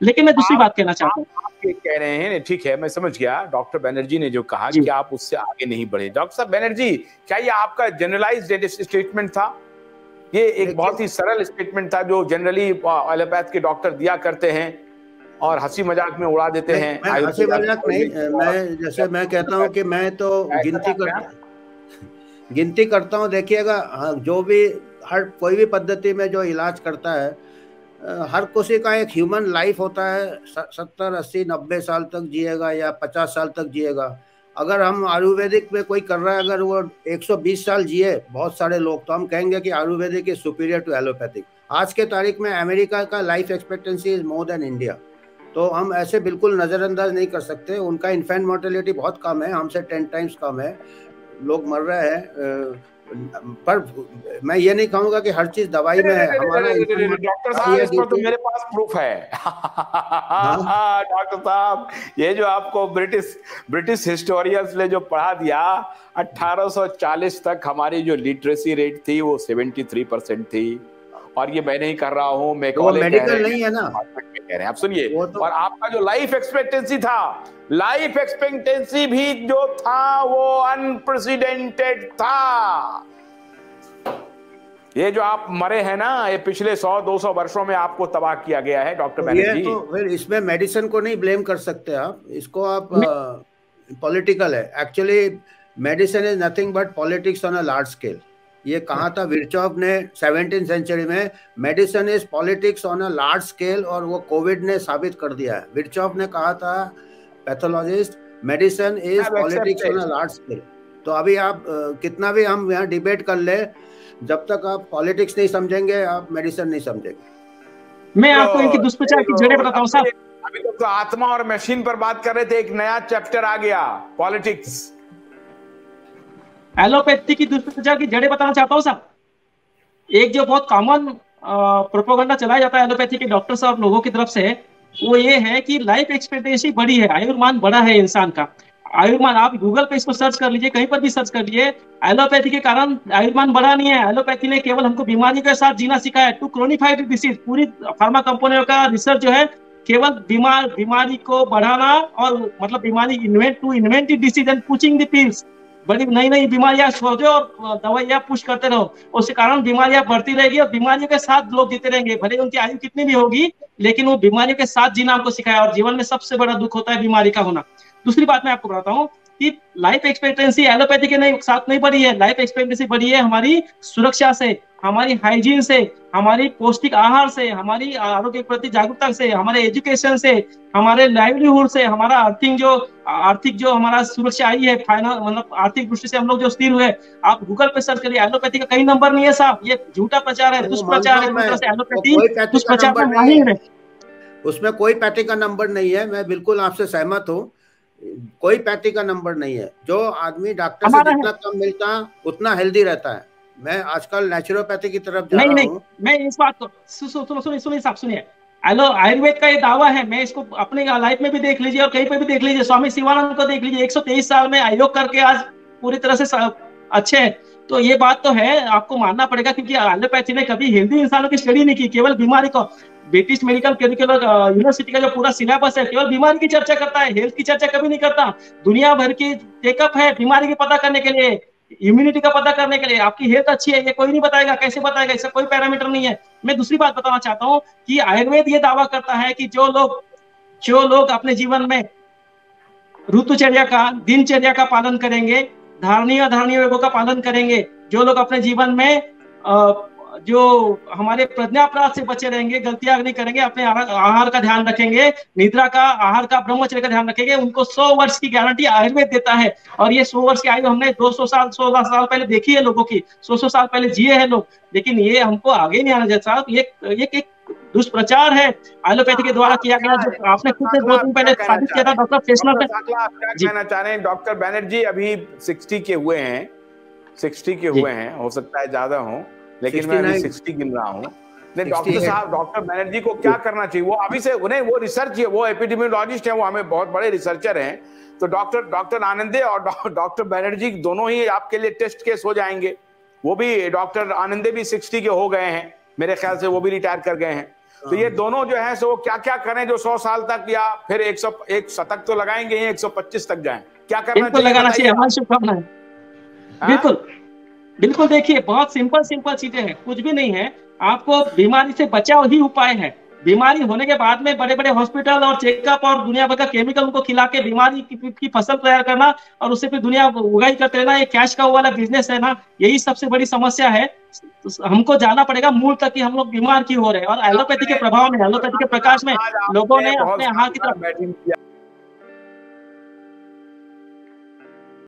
लेकिन मैं दूसरी बात कहना चाहता हूँ। आप ये कह रहे हैं, ठीक है, मैं समझ गया डॉक्टर बनर्जी ने जो कहा कि आप उससे आगे नहीं बढ़े। डॉक्टर साहब बनर्जी, क्या ये आपका जनरलाइज्ड स्टेटमेंट था? ये एक बहुत ही सरल स्टेटमेंट था जो जनरली एलोपैथ के डॉक्टर दिया करते हैं और हंसी मजाक में उड़ा देते हैं? मैं हंसी मजाक नहीं, मैं जैसे मैं कहता हूँ कि मैं तो गिनती करता हूँ। देखिएगा, जो भी हर कोई भी पद्धति में जो इलाज करता है, हर किसी का एक ह्यूमन लाइफ होता है। 70, 80, 90 साल तक जिएगा या 50 साल तक जिएगा। अगर हम आयुर्वेदिक में कोई कर रहा है, अगर वो 120 साल जिए बहुत सारे लोग, तो हम कहेंगे कि Ayurvedic is superior to allopathic. आज के तारीख में अमेरिका का life expectancy is more than India, तो हम ऐसे बिल्कुल नज़रअंदाज नहीं कर सकते। उनका इन्फेंट मोर्टेलिटी बहुत कम है, हमसे 10 टाइम्स कम है, लोग मर रहे हैं। पर मैं ये नहीं कहूंगा कि हर चीज दवाई में है। हमारा डॉक्टर साहब, इस पर तो मेरे पास प्रूफ है। डॉक्टर साहब, ये जो आपको ब्रिटिश हिस्टोरियंस ने जो पढ़ा दिया, 1840 तक हमारी जो लिटरेसी रेट थी वो 73% थी। और ये मैं नहीं कर रहा हूँ, मेडिकल नहीं है ना, कह रहे हैं आप। सुनिए, और आपका जो लाइफ एक्सपेक्टेंसी था, लाइफ एक्सपेक्टेंसी भी जो था वो अनप्रेसिडेंटेड था। ये जो आप मरे हैं ना, ये पिछले 100-200 वर्षों में आपको तबाह किया गया है डॉक्टर बनर्जी। तो फिर इसमें मेडिसिन को नहीं ब्लेम कर सकते आप, इसको आप पॉलिटिकल है। Actually medicine is nothing but politics on a large scale. ये कहा था विर्चॉफ ने 17th सेंचुरी में, medicine is politics on a large scale, और वो कोविड ने साबित कर दिया है। विर्चॉफ ने कहा था, pathologist, medicine is politics on a large scale. तो अभी आप कितना भी हम यहाँ डिबेट कर ले, जब तक आप पॉलिटिक्स नहीं समझेंगे, आप मेडिसिन नहीं समझेंगे। मैं आपको इनके दुष्प्रचार की जड़ें बताता हूँ साहब। अभी तो आत्मा और मशीन पर बात कर रहे थे, एक नया चैप्टर आ गया, पॉलिटिक्स। एलोपैथी की दुष्प्रचार की जड़ें बताना चाहता हूँ साहब। एक जो बहुत कॉमन प्रोपेगेंडा चलाया जाता है एलोपैथी के डॉक्टर्स और लोगों की तरफ से, वो ये है कि लाइफ एक्सपेक्टेंसी बड़ी है, आयुर्मान बड़ा है इंसान का। आयुर्मान, आप गूगल पे इसको सर्च कर लीजिए, कहीं पर भी सर्च कर लीजिए, एलोपैथी के कारण आयुर्मान बढ़ा नहीं है। एलोपैथी ने केवल हमको बीमारी के साथ जीना सिखाया है, टू क्रोनिफाइड डिसीज। पूरी फार्मा कंपनियों का रिसर्च जो है केवल बीमारी को बढ़ाना, और मतलब बीमारी invent disease and pushing the pills. बड़ी नई नई बीमारियां खोजो और दवाइयां पुश करते रहो, उसके कारण बीमारियां बढ़ती रहेगी और बीमारियों के साथ लोग जीते रहेंगे। भले उनकी आयु कितनी भी होगी, लेकिन वो बीमारियों के साथ जीना हमको सिखाया, और जीवन में सबसे बड़ा दुख होता है बीमारी का होना। दूसरी बात मैं आपको बताता हूँ कि लाइफ एक्सपेक्टेंसी एलोपैथी के साथ नहीं बढ़ी है। लाइफ एक्सपेक्टेंसी बढ़ी है हमारी सुरक्षा से, हमारी हाइजीन से, हमारी पौष्टिक आहार से, हमारी आरोग्य के प्रति जागरूकता से, हमारे एजुकेशन से, हमारे लाइवलीहुड से, हमारा आर्थिक जो हमारा सुरक्षा आई है, फाइनल मतलब आर्थिक दृष्टि से हम लोग जो स्थिर हुए। आप गूगल पे सर्च करिए, एलोपैथी का कहीं नंबर नहीं है साहब। ये झूठा प्रचार है, दुष्प्रचार है। एलोपैथी दुष्प्रचार में माहिर है, उसमें कोई पैथी का नंबर नहीं है। मैं बिल्कुल आपसे सहमत हूँ, कोई पैथी का नंबर नहीं है। जो आदमी डॉक्टर से जितना कम मिलता उतना हेल्दी रहता है। मैं आजकल नेचुरोपैथी की तरफ जा रहा हूँ। मैं इस बात को सुनिए, आयुर्वेद का ये दावा है, मैं इसको अपने लाइफ में भी देख लीजिए और कहीं पे भी देख लीजिए। स्वामी शिवानंद को देख लीजिए, 123 साल में योग करके आज पूरी तरह से अच्छे हैं। तो ये बात तो है, आपको मानना पड़ेगा, क्योंकि एलोपैथी ने कभी हेल्दी इंसानों की स्टडी नहीं की, केवल बीमारी को। ब्रिटिश मेडिकल करिकुलर यूनिवर्सिटी का जो पूरा सिलेबस है, केवल बीमारी की चर्चा करता है, हेल्थ की चर्चा कभी नहीं करता। दुनिया भर की टेकअप है बीमारी की पता करने के लिए, इम्यूनिटी का पता करने के लिए। आपकी हेल्थ अच्छी है ये कोई नहीं बताएगा, कैसे बताएगा, इसका कोई पैरामीटर नहीं है। मैं दूसरी बात बताना चाहता हूँ कि आयुर्वेद ये दावा करता है कि जो लोग अपने जीवन में दिनचर्या का पालन करेंगे, धारणीय योगों का पालन करेंगे, जो लोग अपने जीवन में जो हमारे प्रज्ञापराध से बचे रहेंगे, गलतियां नहीं करेंगे, अपने आहार का ध्यान रखेंगे, निद्रा का, आहार का, ब्रह्मचर्य का ध्यान रखेंगे, उनको 100 वर्ष की गारंटी आयुर्वेद देता है। और ये 100 वर्ष की आयु हमने 200 साल 16 साल पहले देखी है लोगों की, 100 साल पहले जिए हैं लोग। लेकिन ये हमको आगे नहीं आना चाहिए साहब। ये एक दुष्प्रचार है एलोपैथी के द्वारा किया गया, जो आपने खुद से 2 दिन पहले साबित किया था डॉक्टर फेशनर पे। क्या कहना चाह रहे हैं डॉक्टर बनर्जी? अभी 60 के हुए हैं, 60 के हुए हैं, हो सकता है ज्यादा हो, लेकिन मैं अभी 60 गिन रहा हूँ। डॉक्टर साहब, डॉक्टर बनर्जी को क्या करना चाहिए? वो अभी से उन्हें वो रिसर्च है, वो एपिडेमियोलॉजिस्ट है, वो हमें बहुत बड़े रिसर्चर हैं। तो डॉक्टर आनंदे और डॉक्टर बनर्जी दोनों ही आपके लिए टेस्ट केस हो जाएंगे। वो भी, डॉक्टर आनंदे भी 60 के हो गए हैं, मेरे ख्याल से वो भी रिटायर कर गए हैं। तो ये दोनों जो है सो क्या क्या करें जो 100 साल तक या फिर 101 शतक तो लगाएंगे, 125 तक जाएं, क्या करना चाहिए? लगाना चाहिए, हमारी शुभकामनाएं। बिल्कुल बिल्कुल, देखिए बहुत सिंपल चीजें हैं, कुछ भी नहीं है। आपको बीमारी से बचाव ही उपाय है। बीमारी होने के बाद में बड़े बड़े हॉस्पिटल और चेकअप और दुनिया भर का केमिकल उनको खिला के बीमारी की फसल तैयार करना और उससे फिर दुनिया उगाई करते रहना, ये कैश काउ वाला बिजनेस है ना, यही सबसे बड़ी समस्या है। हमको जाना पड़ेगा मूल तक कि हम लोग बीमार क्यों हो रहे हैं। और एलोपैथी के प्रभाव में, एलोपैथी के प्रकाश में लोगों ने अपने हाथ की तरफ